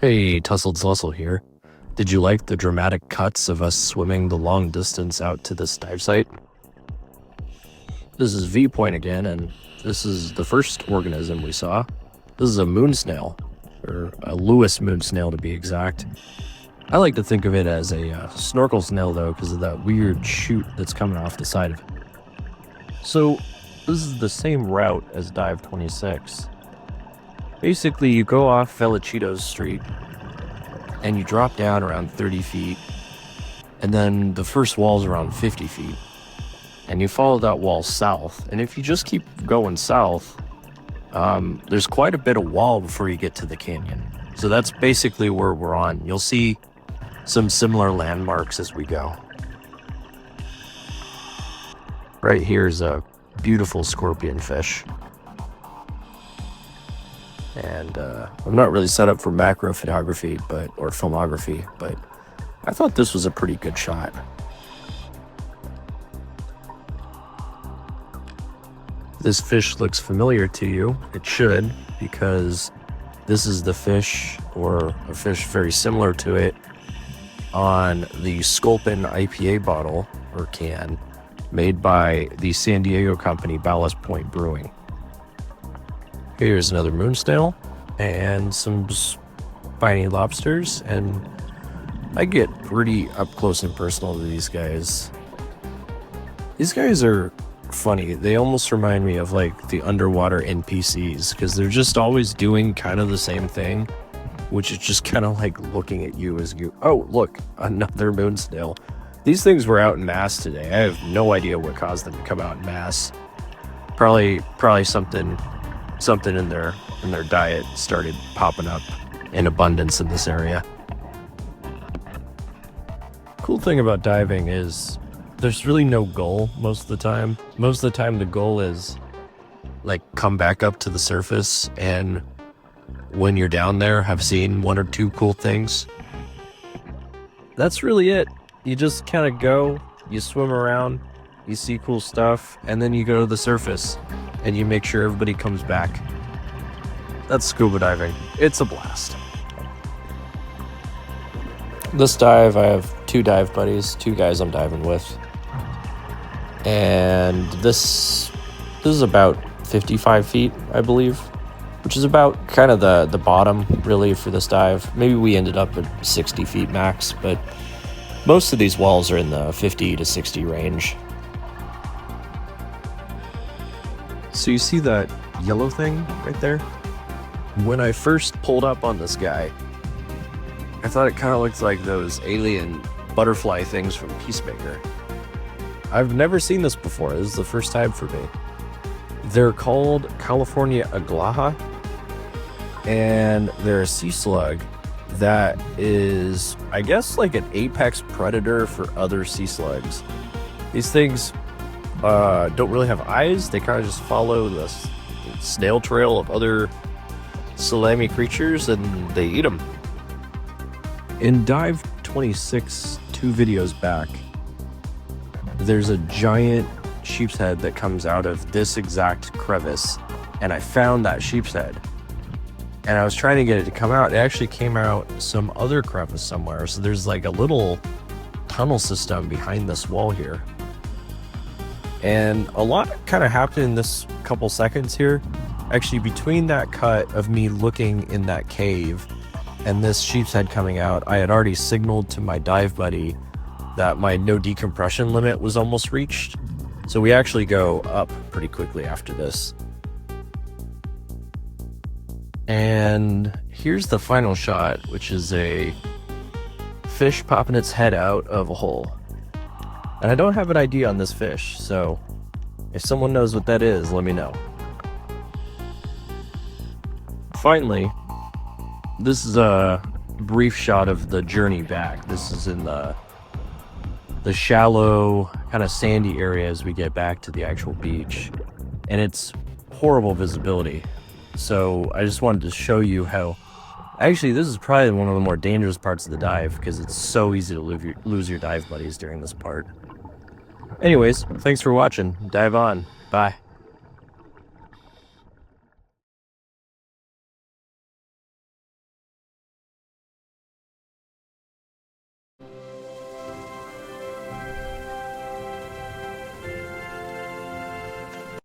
Hey, Tussled Slussel here. Did you like the dramatic cuts of us swimming the long distance out to this dive site? This is V Point again, and this is the first organism we saw. This is a moon snail, or a Lewis moon snail to be exact. I like to think of it as a snorkel snail though, because of that weird chute that's coming off the side of it. So, this is the same route as Dive 26. Basically, you go off Velachitos Street, and you drop down around 30 feet, and then the first wall's around 50 feet, and you follow that wall south, and if you just keep going south, there's quite a bit of wall before you get to the canyon. So that's basically where we're on. You'll see some similar landmarks as we go. Right here is a beautiful scorpion fish. And I'm not really set up for macro photography or filmography, but I thought this was a pretty good shot. This fish looks familiar to you. It should, because this is the fish, or a fish very similar to it, on the Sculpin IPA bottle or can made by the San Diego company Ballast Point Brewing. Here's another moon snail and some spiny lobsters, and I get pretty up close and personal to these guys. These guys are funny. They almost remind me of like the underwater NPCs, because they're just always doing kind of the same thing, which is just kind of like looking at you as you, oh look, another moon snail. These things were out in mass today. I have no idea what caused them to come out in mass. Probably something in their diet started popping up in abundance in this area. Cool thing about diving is there's really no goal most of the time. Most of the time the goal is like come back up to the surface, and when you're down there have seen one or two cool things. That's really it. You just kind of go, you swim around, you see cool stuff, and then you go to the surface and you make sure everybody comes back. That's scuba diving. It's a blast. This dive, I have two dive buddies, two guys I'm diving with. And this is about 55 feet, I believe, which is about kind of the bottom, really, for this dive. Maybe we ended up at 60 feet max, but most of these walls are in the 50 to 60 range. So you see that yellow thing right there? When I first pulled up on this guy, I thought it kind of looked like those alien butterfly things from Peacemaker. I've never seen this before. This is the first time for me. They're called California aglaha, and they're a sea slug that is, I guess, like an apex predator for other sea slugs. These things don't really have eyes. They kind of just follow the snail trail of other salami creatures, and they eat them. In Dive 26, 2 videos back, there's a giant sheep's head that comes out of this exact crevice, and I found that sheep's head. And I was trying to get it to come out. It actually came out some other crevice somewhere. So there's like a little tunnel system behind this wall here. And a lot kind of happened in this couple seconds here. Actually, between that cut of me looking in that cave and this sheep's head coming out, I had already signaled to my dive buddy that my no decompression limit was almost reached. So we actually go up pretty quickly after this. And here's the final shot, which is a fish popping its head out of a hole. And I don't have an ID on this fish, so if someone knows what that is, let me know. Finally, this is a brief shot of the journey back. This is in the shallow, kind of sandy area as we get back to the actual beach. And it's horrible visibility. So I just wanted to show you how, actually this is probably one of the more dangerous parts of the dive, because it's so easy to lose your dive buddies during this part. Anyways, thanks for watching. Dive on. Bye.